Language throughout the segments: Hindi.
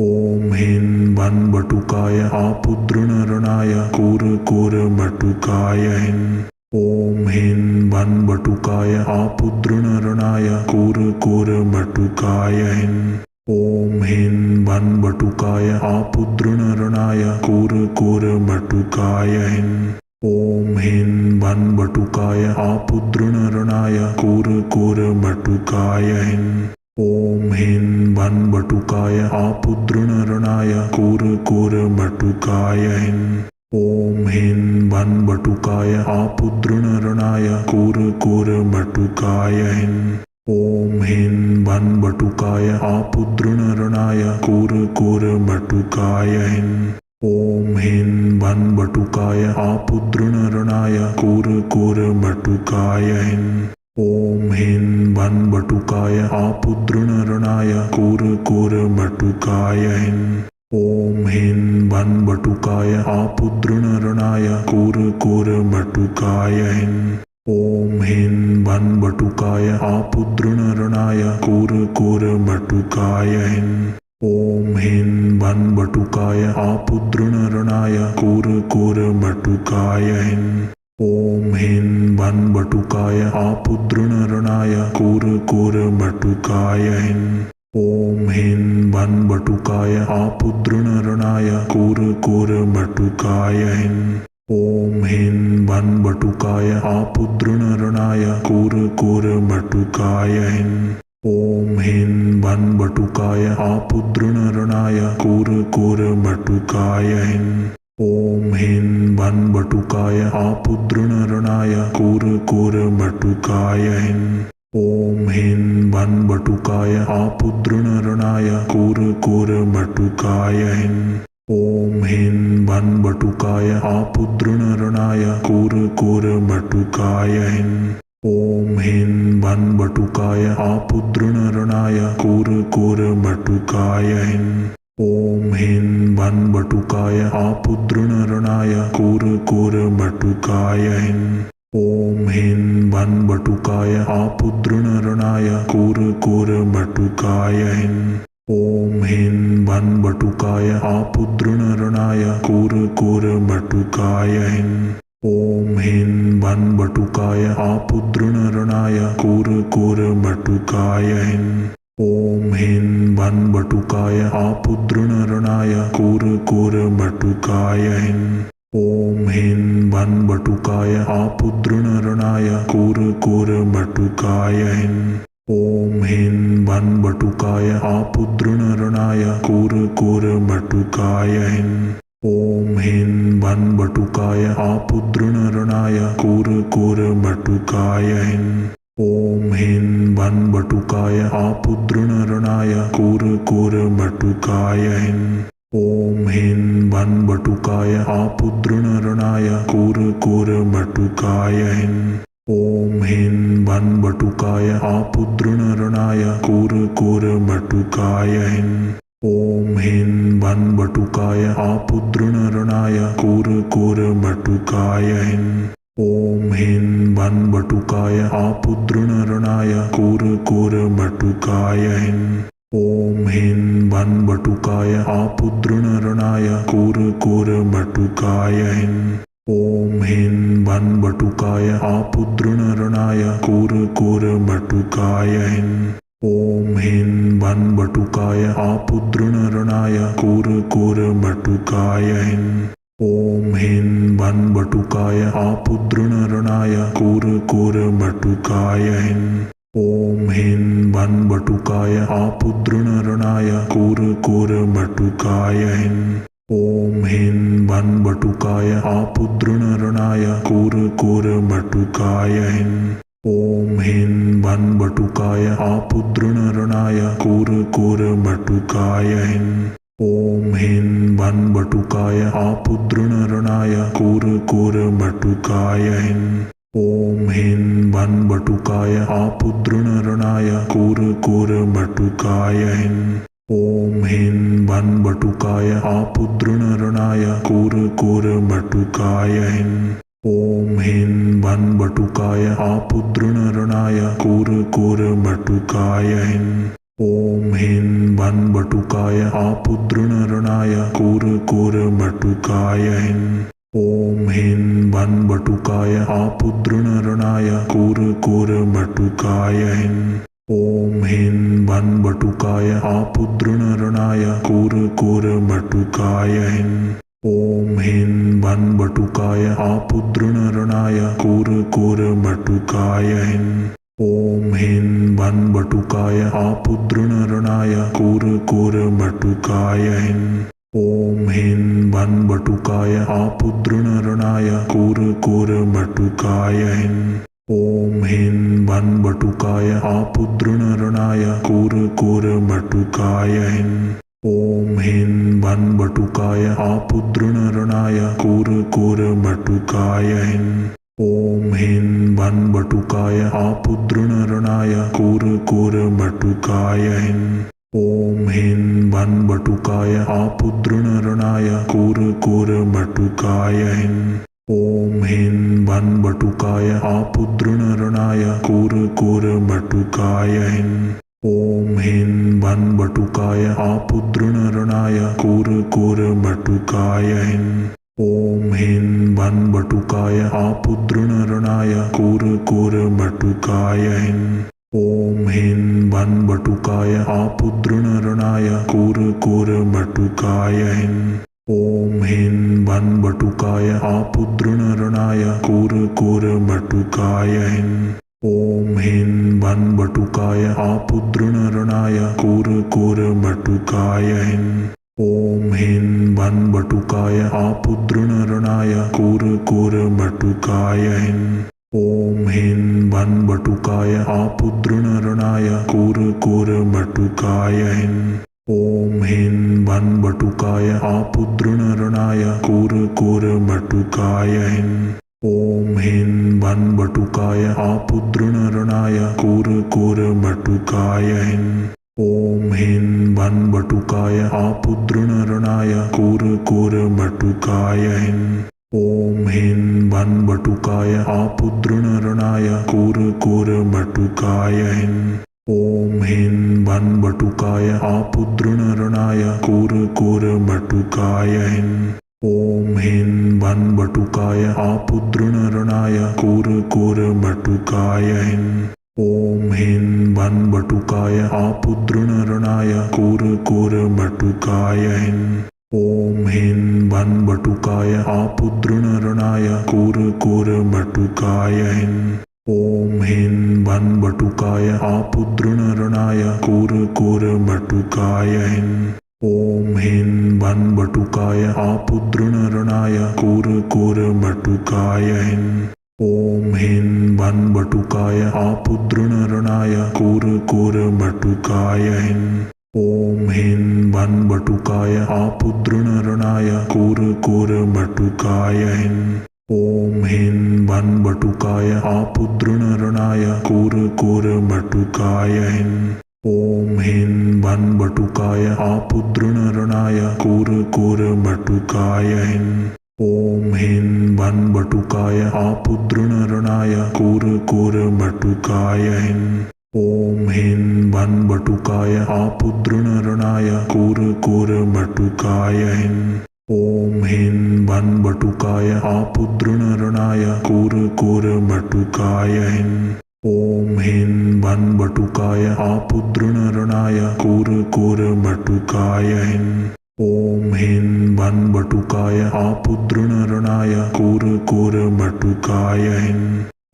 ॐ ह्रीं वन्वटुकाय आपुद्रुणरणाय कूर्मटुकाय ह्रीं। ॐ ह्रीं वन्वटुकाय आपुद्रुणरणाय कूर्मटुकाय ह्रीं। ॐ ह्रीं वन्वटुकाय आपुद्रुणरणाय कूर्मटुकाय ह्रीं। ॐ ह्रीं वन्वटुकाय आपुद्रुणरणाय कूर्मटुकाय ह्रीं। ॐ ह्रीं वन्वटुकाय आपुद्रुणरणाय कूर्मटुकाय ह्रीं। ॐ ह्रीं वन्वटुकाय आपुद्रुणरणाय कूर्मटुकाय ह्रीं। ॐ ह्रीं वन्वटुकाय आपुद्रुणरणाय कूर्मटुकाय ह्रीं। ॐ ह्रीं वन्वटुकाय आपुद्रुणरणाय कूर्मटुकाय ह्रीं। ॐ ह्रीं वन्वटुकाय आपुद्रुणरणाय कूर्मटुकाय ह्रीं। ॐ ह्रीं वन्वटुकाय आपुद्रुणरणाय कूर्मटुकाय ह्रीं। ॐ ह्रीं वन्वटुकाय आपुद्रुणरणाय कूर्मटुकाय ह्रीं। ॐ ह्रीं वन्वटुकाय आपुद्रुणरणाय कूर्मटुकाय ह्रीं। ॐ ह्रीं वन्वटुकाय आपुद्रुणरणाय कूर्मटुकाय ह्रीं। ॐ ह्रीं वन्वटुकाय आपुद्रुणरणाय कूर्मटुकाय ह्रीं। ॐ ह्रीं वन्वटुकाय आपुद्रुणरणाय कूर्मटुकाय ह्रीं। ॐ ह्रीं वन्वटुकाय आपुद्रुणरणाय कूर्मटुकाय ह्रीं। ॐ ह्रीं वन्वटुकाय आपुद्रुणरणाय कूर्मटुकाय ह्रीं। ॐ ह्रीं वन्वटुकाय आपुद्रुणरणाय कूर्मटुकाय ह्रीं। ॐ ह्रीं वन्वटुकाय आपुद्रुणरणाय कूर्मटुकाय ह्रीं। ॐ ह्रीं वन्वटुकाय आपुद्रुणरणाय कूर्मटुकाय ह्रीं। ॐ ह्रीं वन्वटुकाय आपुद्रुणरणाय कूर्मटुकाय ह्रीं। ॐ ह्रीं वन्वटुकाय आपुद्रुणरणाय कूर्मटुकाय ह्रीं। ॐ ह्रीं वन्वटुकाय आपुद्रुणरणाय कूर्मटुकाय ह्रीं। ॐ ह्रीं वन्वटुकाय आपुद्रुणरणाय कूर्मटुकाय ह्रीं। ॐ ह्रीं वन्वटुकाय आपुद्रुणरणाय कूर्मटुकाय ह्रीं। ॐ ह्रीं वन्वटुकाय आपुद्रुणरणाय कूर्मटुकाय ह्रीं। ॐ ह्रीं वन्वटुकाय आपुद्रुणरणाय कूर्मटुकाय ह्रीं। ॐ ह्रीं वन्वटुकाय आपुद्रुणरणाय कूर्मटुकाय ह्रीं। ॐ ह्रीं वन्वटुकाय आपुद्रुणरणाय कूर्मटुकाय ह्रीं। ॐ ह्रीं वन्वटुकाय आपुद्रुणरणाय कूर्मटुकाय ह्रीं। ॐ ह्रीं वन्वटुकाय आपुद्रुणरणाय कूर्मटुकाय ह्रीं। ॐ ह्रीं वन्वटुकाय आपुद्रुणरणाय कूर्मटुकाय ह्रीं। ॐ ह्रीं वन्वटुकाय आपुद्रुणरणाय कूर्मटुकाय ह्रीं। ॐ ह्रीं वन्वटुकाय आपुद्रुणरणाय कूर्मटुकाय ह्रीं। ॐ ह्रीं वन्वटुकाय आपुद्रुणरणाय कूर्मटुकाय ह्रीं। ॐ ह्रीं वन्वटुकाय आपुद्रुणरणाय कूर्मटुकाय ह्रीं। ॐ ह्रीं वन्वटुकाय आपुद्रुणरणाय कूर्मटुकाय ह्रीं। ॐ ह्रीं वन्वटुकाय आपुद्रुणरणाय कूर्मटुकाय ह्रीं। ॐ ह्रीं वन्वटुकाय आपुद्रुणरणाय कूर्मटुकाय ह्रीं। ॐ ह्रीं वन्वटुकाय आपुद्रुणरणाय कूर्मटुकाय ह्रीं। ॐ ह्रीं वन्वटुकाय आपुद्रुणरणाय कूर्मटुकाय ह्रीं। ॐ ह्रीं वन्वटुकाय आपुद्रुणरणाय कूर्मटुकाय ह्रीं। ॐ ह्रीं वन्वटुकाय आपुद्रुणरणाय कूर्मटुकाय ह्रीं। ॐ ह्रीं वन्वटुकाय आपुद्रुणरणाय कूर्मटुकाय ह्रीं। ॐ ह्रीं भन्बटुकाय आपुद्रुणरणाय कूर्मटुकाय ह्रीं ॐ ह्रीं भन्बटुकाय आपुद्रुणरणाय कूर्मटुकाय ह्रीं ॐ ह्रीं भन्बटुकाय आपुद्रुणरणाय कूर्मटुकाय ह्रीं ॐ ह्रीं भन्बटुकाय आपुद्रुणरणाय कूर्मटुकाय ह्रीं ॐ ह्रीं भन्बटुकाय आपुद्रुणरणाय कूर्मटुकाय ह्रीं ॐ ह्रीं भन्बटुकाय आपुद्रुणरणाय कूर्मटुकाय ह्रीं ॐ ह्रीं भन्बटुकाय आपुद्रुणरणाय कूर्मटुकाय ह्रीं ॐ ह्रीं भन्बटुकाय आपुद्रुणरणाय कूर्मटुकाय ह्रीं ॐ ह्रीं भन्बटुकाय आपुद्रुणरणाय कूर्मटुकाय ह्रीं ॐ ह्रीं भन्बटुकाय आपुद्रुणरणाय कूर्मटुकाय ह्रीं ॐ ह्रीं भन्बटुकाय आपुद्रुणरणाय कूर्मटुकाय ह्रीं ॐ ह्रीं भन्बटुकाय आपुद्रुणरणाय कूर्मटुकाय ह्रीं ॐ ह्रीं भन्बटुकाय आपुद्रुणरणाय कूर्मटुकाय ह्रीं ॐ ह्रीं भन्बटुकाय आपुद्रुणरणाय कूर्मटुकाय ह्रीं ॐ ह्रीं भन्बटुकाय आपुद्रुणरणाय कूर्मटुकाय ह्रीं ॐ ह्रीं भन्बटुकाय आपुद्रुणरणाय कूर्मटुकाय ह्रीं ॐ ह्रीं भन्बटुकाय आपुद्रुणरणाय कूर्मटुकाय ह्रीं ॐ ह्रीं भन्बटुकाय आपुद्रुणरणाय कूर्मटुकाय ह्रीं ॐ ह्रीं भन्बटुकाय आपुद्रुणरणाय कूर्मटुकाय ह्रीं ॐ ह्रीं भन्बटुकाय आपुद्रुणरणाय कूर्मटुकाय ह्रीं ॐ ह्रीं भन्बटुकाय आपुद्रुणरणाय कूर्मटुकाय ह्रीं ॐ ह्रीं भन्बटुकाय आपुद्रुणरणाय कूर्मटुकाय ह्रीं ॐ ह्रीं भन्बटुकाय आपुद्रुणरणाय कूर्मटुकाय ह्रीं ॐ ह्रीं भन्बटुकाय आपुद्रुणरणाय कूर्मटुकाय ह्रीं ॐ ह्रीं भन्बटुकाय आपुद्रुणरणाय कूर्मटुकाय ह्रीं ॐ ह्रीं भन्बटुकाय आपुद्रुणरणाय कूर्मटुकाय ह्रीं ॐ ह्रीं भन्बटुकाय आपुद्रुणरणाय कूर्मटुकाय ह्रीं ॐ ह्रीं भन्बटुकाय आपुद्रुणरणाय कूर्मटुकाय ह्रीं ॐ ह्रीं भन्बटुकाय आपुद्रुणरणाय कूर्मटुकाय ह्रीं ॐ ह्रीं भन्बटुकाय आपुद्रुणरणाय कूर्मटुकाय ह्रीं ॐ ह्रीं भन्बटुकाय आपुद्रुणरणाय कूर्मटुकाय ह्रीं ॐ ह्रीं भन्बटुकाय आपुद्रुणरणाय कूर्मटुकाय ह्रीं ॐ ह्रीं भन्बटुकाय आपुद्रुणरणाय कूर्मटुकाय ह्रीं ॐ ह्रीं भन्बटुकाय आपुद्रुणरणाय कूर्मटुकाय ह्रीं ॐ ह्रीं भन्बटुकाय आपुद्रुणरणाय कूर्मटुकाय ह्रीं ॐ ह्रीं भन्बटुकाय आपुद्रुणरणाय कूर्मटुकाय ह्रीं ॐ ह्रीं भन्बटुकाय आपुद्रुणरणाय कूर्मटुकाय ह्रीं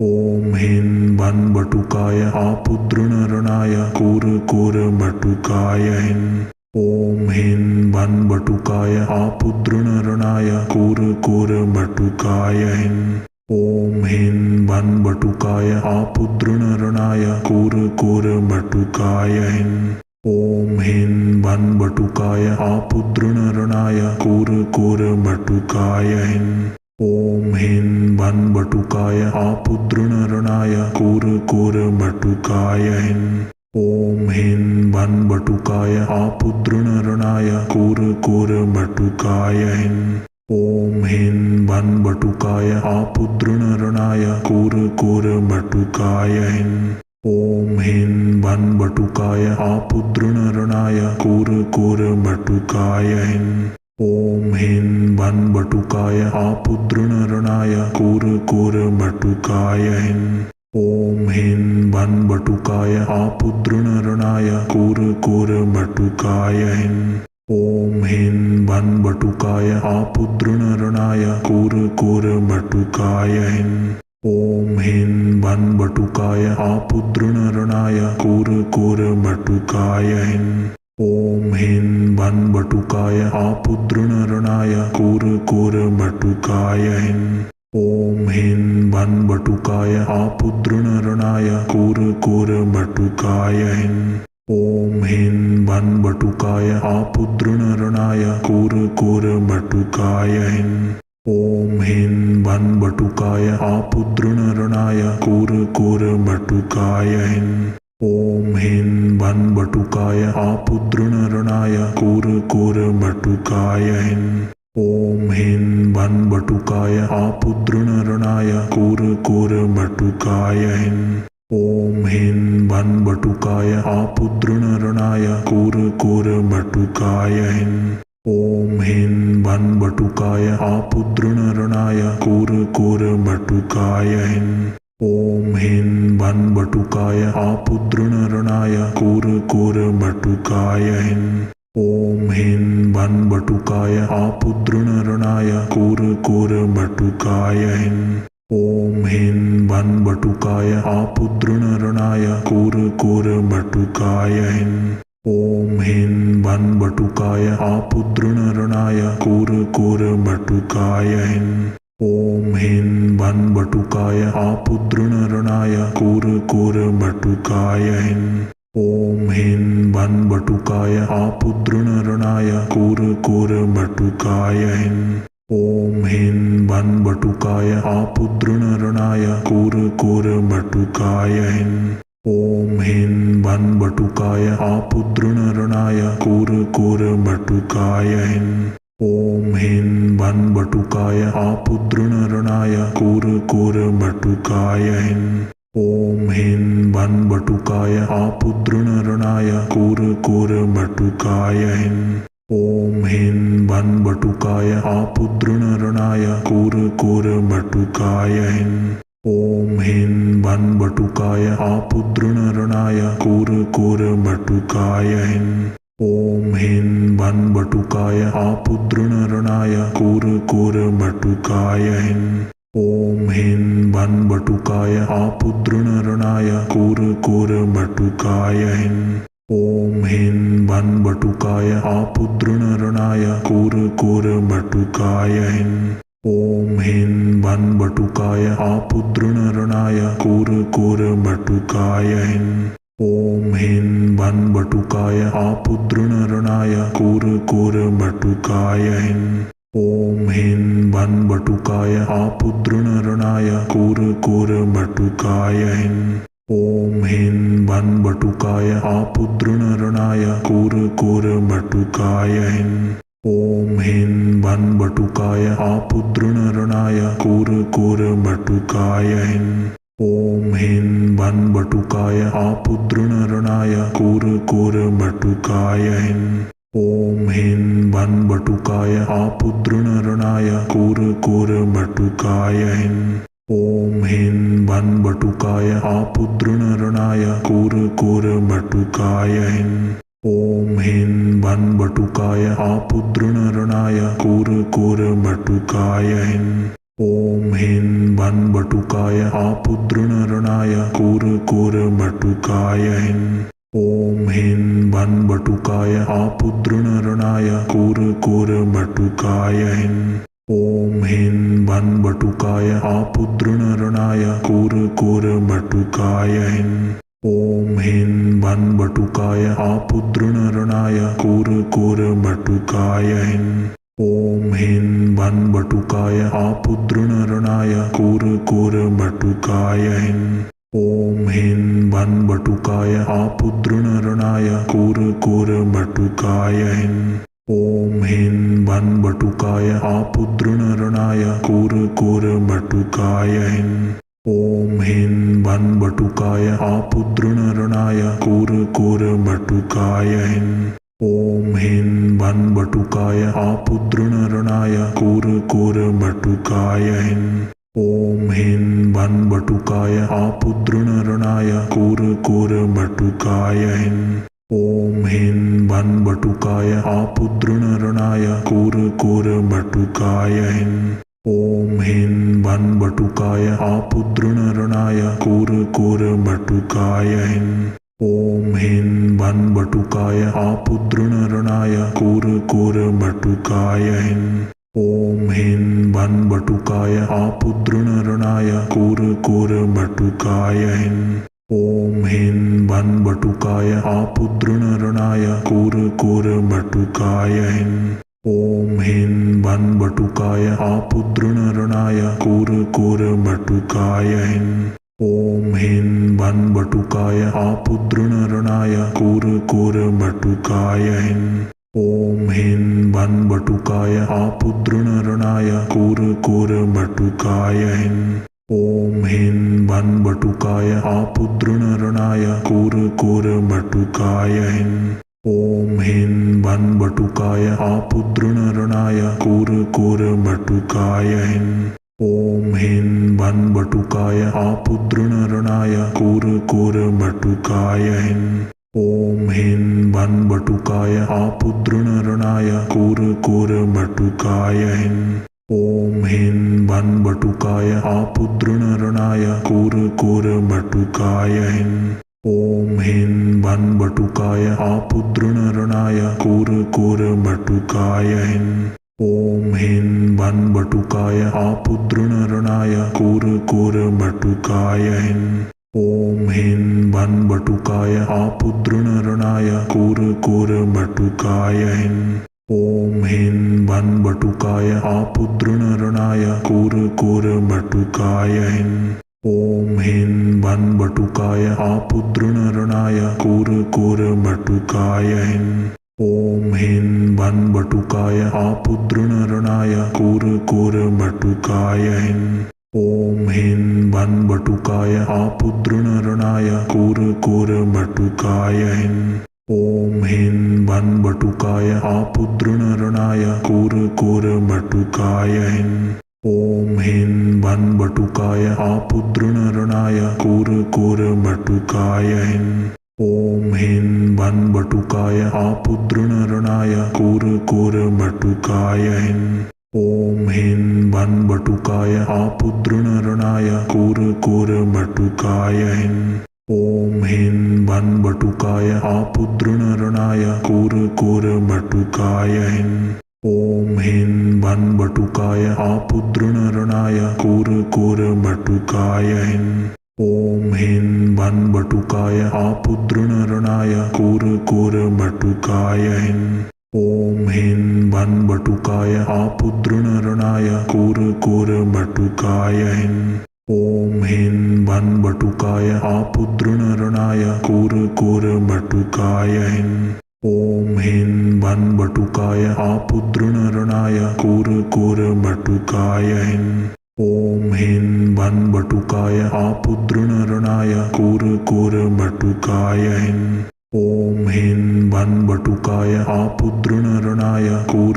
ॐ ह्रीं भन्बटुकाय आपुद्रुणरणाय कूर्मटुकाय ह्रीं ॐ ह्रीं भन्बटुकाय आपुद्रुणरणाय कूर्मटुकाय ह्रीं ॐ ह्रीं भन्बटुकाय आपुद्रुणरणाय कूर्मटुकाय ह्रीं ॐ ह्रीं भन्बटुकाय आपुद्रुणरणाय कूर्मटुकाय ह्रीं ॐ ह्रीं भन्बटुकाय आपुद्रुणरणाय कूर्मटुकाय ह्रीं ॐ ह्रीं भन्बटुकाय आपुद्रुणरणाय कूर्मटुकाय ह्रीं ॐ ह्रीं भन्बटुकाय आपुद्रुणरणाय कूर्मटुकाय ह्रीं ॐ ह्रीं भन्बटुकाय आपुद्रुणरणाय कूर्मटुकाय ह्रीं ॐ ह्रीं भन्बटुकाय आपुद्रुणरणाय कूर्मटुकाय ह्रीं ॐ ह्रीं भन्बटुकाय आपुद्रुणरणाय कूर्मटुकाय ह्रीं ॐ ह्रीं भन्बटुकाय आपुद्रुणरणाय कूर्मटुकाय ह्रीं ॐ ह्रीं भन्बटुकाय आपुद्रुणरणाय कूर्मटुकाय ह्रीं ॐ ह्रीं भन्बटुकाय आपुद्रुणरणाय कूर्मटुकाय ह्रीं ॐ ह्रीं भन्बटुकाय आपुद्रुणरणाय कूर्मटुकाय ह्रीं ॐ ह्रीं भन्बटुकाय आपुद्रुणरणाय कूर्मटुकाय ह्रीं ॐ ह्रीं भन्बटुकाय आपुद्रुणरणाय कूर्मटुकाय ह्रीं ॐ ह्रीं भन्बटुकाय आपुद्रुणरणाय कूर्मटुकाय ह्रीं ॐ ह्रीं भन्बटुकाय आपुद्रुणरणाय कूर्मटुकाय ह्रीं ॐ ह्रीं भन्बटुकाय आपुद्रुणरणाय कूर्मटुकाय ह्रीं ॐ ह्रीं भन्बटुकाय आपुद्रुणरणाय कूर्मटुकाय ह्रीं ॐ ह्रीं भन्बटुकाय आपुद्रुणरणाय कूर्मटुकाय ह्रीं ॐ ह्रीं भन्बटुकाय आपुद्रुणरणाय कूर्मटुकाय ह्रीं ॐ ह्रीं भन्बटुकाय आपुद्रुणरणाय कूर्मटुकाय ह्रीं ॐ ह्रीं भन्बटुकाय आपुद्रुणरणाय कूर्मटुकाय ह्रीं ॐ ह्रीं भन्बटुकाय आपुद्रुणरणाय कूर्मटुकाय ह्रीं ॐ ह्रीं भन्बटुकाय आपुद्रुणरणाय कूर्मटुकाय ह्रीं ॐ ह्रीं भन्बटुकाय आपुद्रुणरणाय कूर्मटुकाय ह्रीं ॐ ह्रीं भन्बटुकाय आपुद्रुणरणाय कूर्मटुकाय ह्रीं ॐ ह्रीं भन्बटुकाय आपुद्रुणरणाय कूर्मटुकाय ह्रीं ॐ ह्रीं भन्बटुकाय आपुद्रुणरणाय कूर्मटुकाय ह्रीं ॐ ह्रीं भन्बटुकाय आपुद्रुणरणाय कूर्मटुकाय ह्रीं ॐ ह्रीं भन्बटुकाय आपुद्रुणरणाय कूर्मटुकाय ह्रीं ॐ ह्रीं भन्बटुकाय आपुद्रुणरणाय कूर्मटुकाय ह्रीं ॐ ह्रीं भन्बटुकाय आपुद्रुणरणाय कूर्मटुकाय ह्रीं ॐ ह्रीं भन्बटुकाय आपुद्रुणरणाय कूर्मटुकाय ह्रीं ॐ ह्रीं भन्बटुकाय आपुद्रुणरणाय कूर्मटुकाय ह्रीं ॐ ह्रीं भन्बटुकाय आपुद्रुणरणाय कूर्मटुकाय ह्रीं ॐ ह्रीं भन्बटुकाय आपुद्रुणरणाय कूर्मटुकाय ह्रीं ॐ ह्रीं भन्बटुकाय आपुद्रुणरणाय कूर्मटुकाय ह्रीं ॐ ह्रीं भन्बटुकाय आपुद्रुणरणाय कूर्मटुकाय ह्रीं ॐ ह्रीं भन्बटुकाय आपुद्रुणरणाय कूर्मटुकाय ह्रीं ॐ ह्रीं भन्बटुकाय आपुद्रुणरणाय कूर्मटुकाय ह्रीं ॐ ह्रीं भन्बटुकाय आपुद्रुणरणाय कूर्मटुकाय ह्रीं ॐ ह्रीं भन्बटुकाय आपुद्रुणरणाय कूर्मटुकाय ह्रीं ॐ ह्रीं भन्बटुकाय आपुद्रुणरणाय कूर्मटुकाय ह्रीं ॐ ह्रीं भन्बटुकाय आपुद्रुणरणाय कूर्मटुकाय ह्रीं ॐ ह्रीं भन्बटुकाय आपुद्रुणरणाय कूर्मटुकाय ह्रीं ॐ ह्रीं भन्बटुकाय आपुद्रुणरणाय कूर्मटुकाय ह्रीं ॐ ह्रीं भन्बटुकाय आपुद्रुणरणाय कूर्मटुकाय ह्रीं ॐ ह्रीं भन्बटुकाय आपुद्रुणरणाय कूर्मटुकाय ह्रीं ॐ ह्रीं भन्बटुकाय आपुद्रुणरणाय कूर्मटुकाय ह्रीं ॐ ह्रीं भन्बटुकाय आपुद्रुणरणाय कूर्मटुकाय हिन् ॐ ह्रीं भन्बटुकाय आपुद्रुणरणाय कूर्मटुकाय हिन् ॐ ह्रीं भन्बटुकाय आपुद्रुणरणाय कूर्मटुकाय हिन् ॐ ह्रीं भन्बटुकाय आपुद्रुणरणाय कूर्मटुकाय हिन् ॐ ह्रीं भन्बटुकाय आपुद्रुणरणाय कूर्मटुकाय हिन् ॐ ह्रीं भन्बटुकाय आपुद्रुणरणाय कूर्मटुकाय हिन् ॐ ह्रीं भन्बटुकाय आपुद्रुणरणाय कूर्मटुकाय हिन् ॐ ह्रीं भन्बटुकाय आपुद्रुणरणाय कूर्मटुकाय हिन् ॐ ह्रीं भन्बटुकाय आपुद्रुणरणाय कूर्मटुकाय हिन् ॐ ह्रीं भन्बटुकाय आपुद्रुणरणाय कूर्मटुकाय हिन् ॐ ह्रीं भन्बटुकाय आपुद्रुणरणाय कूर्मटुकाय हिन् ॐ ह्रीं भन्बटुकाय आपुद्रुणरणाय कूर्मटुकाय हिन् ॐ ह्रीं भन्बटुकाय आपुद्रुणरणाय कूर्मटुकाय हिन् ॐ ह्रीं भन्बटुकाय आपुद्रुणरणाय कूर्मटुकाय हिन् ॐ ह्रीं भन्बटुकाय आपुद्रुणरणाय कूर्मटुकाय हिन् ॐ ह्रीं भन्बटुकाय आपुद्रुणरणाय कूर्मटुकाय हिन् ॐ ह्रीं भन्बटुकाय आपुद्रुणरणाय कूर्मटुकाय हिन् ॐ ह्रीं भन्बटुकाय आपुद्रुणरणाय कूर्मटुकाय हिन् ॐ ह्रीं भन्बटुकाय आपुद्रुणरणाय कूर्मटुकाय हिन् ॐ ह्रीं भन्बटुकाय आपुद्रुणरणाय कूर्मटुकाय हिन् ॐ ह्रीं भन्बटुकाय आपुद्रुणरणाय कूर्मटुकाय हिन् ॐ ह्रीं भन्बटुकाय आपुद्रुणरणाय कूर्मटुकाय हिन् ॐ ह्रीं भन्बटुकाय आपुद्रुणरणाय कूर्मटुकाय हिन् ॐ ह्रीं भन्बटुकाय आपुद्रुणरणाय कूर्मटुकाय हिन् ॐ ह्रीं भन्बटुकाय आपुद्रुणरणाय कूर्मटुकाय हिन् ॐ ह्रीं भन्बटुकाय आपुद्रुणरणाय कूर्मटुकाय हिन् ॐ ह्रीं भन्बटुकाय आपुद्रुणरणाय कूर्मटुकाय हिन् ॐ ह्रीं भन्बटुकाय आपुद्रुणरणाय कूर्मटुकाय हिन् ॐ ह्रीं भन्बटुकाय आपुद्रुणरणाय कूर्मटुकाय हिन् ॐ ह्रीं भन्बटुकाय आपुद्रुणरणाय कूर्मटुकाय हिन् ॐ ह्रीं भन्बटुकाय आपुद्रुणरणाय कूर्मटुकाय हिन् ॐ ह्रीं भन्बटुकाय आपुद्रुणरणाय कूर्मटुकाय हिन् ॐ ह्रीं भन्बटुकाय आपुद्रुणरणाय कूर्मटुकाय हिन् ॐ ह्रीं भन्बटुकाय आपुद्रुणरणाय कूर्मटुकाय हिन् ॐ ह्रीं भन्बटुकाय आपुद्रुणरणाय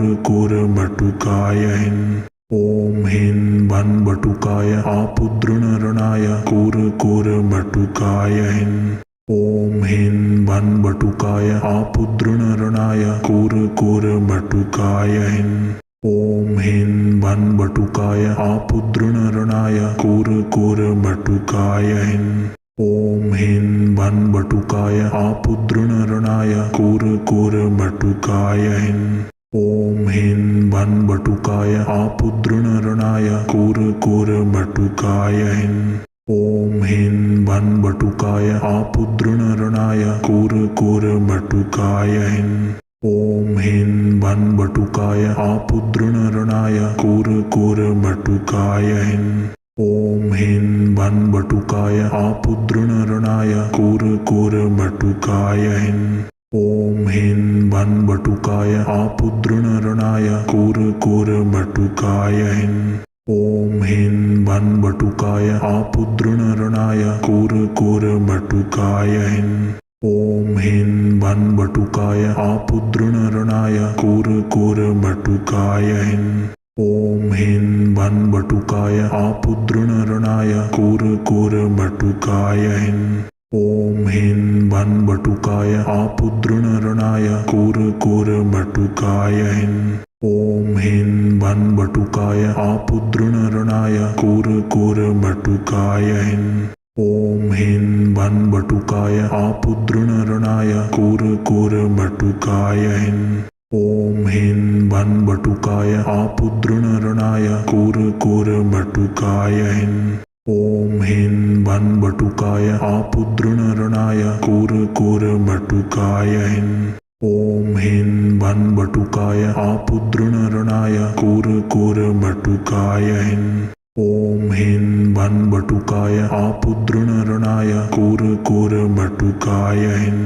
कूर्मटुकाय हिन् ॐ ह्रीं भन्बटुकाय आपुद्रुणरणाय कूर्मटुकाय हिन् ॐ ह्रीं भन्बटुकाय आपुद्रुणरणाय कूर्मटुकाय हिन् ॐ ह्रीं भन्बटुकाय आपुद्रुणरणाय कूर्मटुकाय हिन् ॐ ह्रीं भन्बटुकाय आपुद्रुणरणाय कूर्मटुकाय हिन् ॐ ह्रीं भन्बटुकाय आपुद्रुणरणाय कूर्मटुकाय हिन् ॐ ह्रीं भन्बटुकाय आपुद्रुणरणाय कूर्मटुकाय हिन् ॐ ह्रीं भन्बटुकाय आपुद्रुणरणाय कूर्मटुकाय हिन् ॐ ह्रीं भन्बटुकाय आपुद्रुणरणाय कूर्मटुकाय हिन् ॐ ह्रीं भन्बटुकाय आपुद्रुणरणाय कूर्मटुकाय हिन् ॐ ह्रीं भन्बटुकाय आपुद्रुणरणाय कूर्कूर्बटुकाय ह्रीं ॐ ह्रीं भन्बटुकाय आपुद्रुणरणाय कूर्कूर्बटुकाय ह्रीं ॐ ह्रीं भन्बटुकाय आपुद्रुणरणाय कूर्कूर्बटुकाय ह्रीं ॐ ह्रीं भन्बटुकाय आपुद्रुणरणाय कूर्कूर्बटुकाय ह्रीं ॐ ह्रीं भन्बटुकाय आपुद्रुणरणाय कूर्कूर्बटुकाय ह्रीं ॐ ह्रीं भन्बटुकाय आपुद्रुणरणाय कूर्कूर्बटुकाय ह्रीं ॐ ह्रीं भन्बटुकाय आपुद्रुणरणाय कूर्कूर्बटुकाय ह्रीं ॐ ह्रीं भन्बटुकाय आपुद्रुणरणाय कूर्कूर्बटुकाय ह्रीं ॐ ह्रीं भन्बटुकाय आपुद्रुणरणाय कूर्कूर्बटुकाय ह्रीं ॐ ह्रीं भन्बटुकाय आपुद्रुणरणाय कूर्कूर्बटुकाय ह्रीं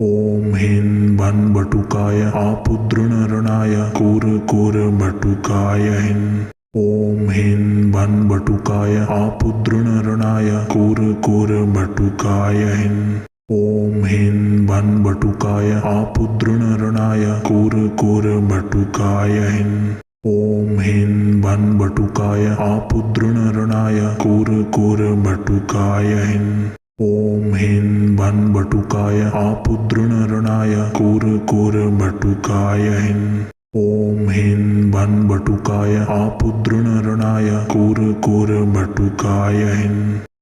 ॐ ह्रीं भन्बटुकाय आपुद्रुणरणाय कूर्कूर्बटुकाय ह्रीं ॐ ह्रीं भन्बटुकाय आपुद्रुणरणाय कूर्कूर्बटुकाय ह्रीं ॐ ह्रीं भन्बटुकाय आपुद्रुणरणाय कूर्कूर्बटुकाय ह्रीं ॐ ह्रीं भन्बटुकाय आपुद्रुणरणाय कूर्कूर्बटुकाय ह्रीं ॐ ह्रीं भन्बटुकाय आपुद्रुणरणाय कूर्कूर्बटुकाय ह्रीं ॐ ह्रीं भन्बटुकाय आपुद्रुणरणाय कूर्कूर्बटुकाय ह्रीं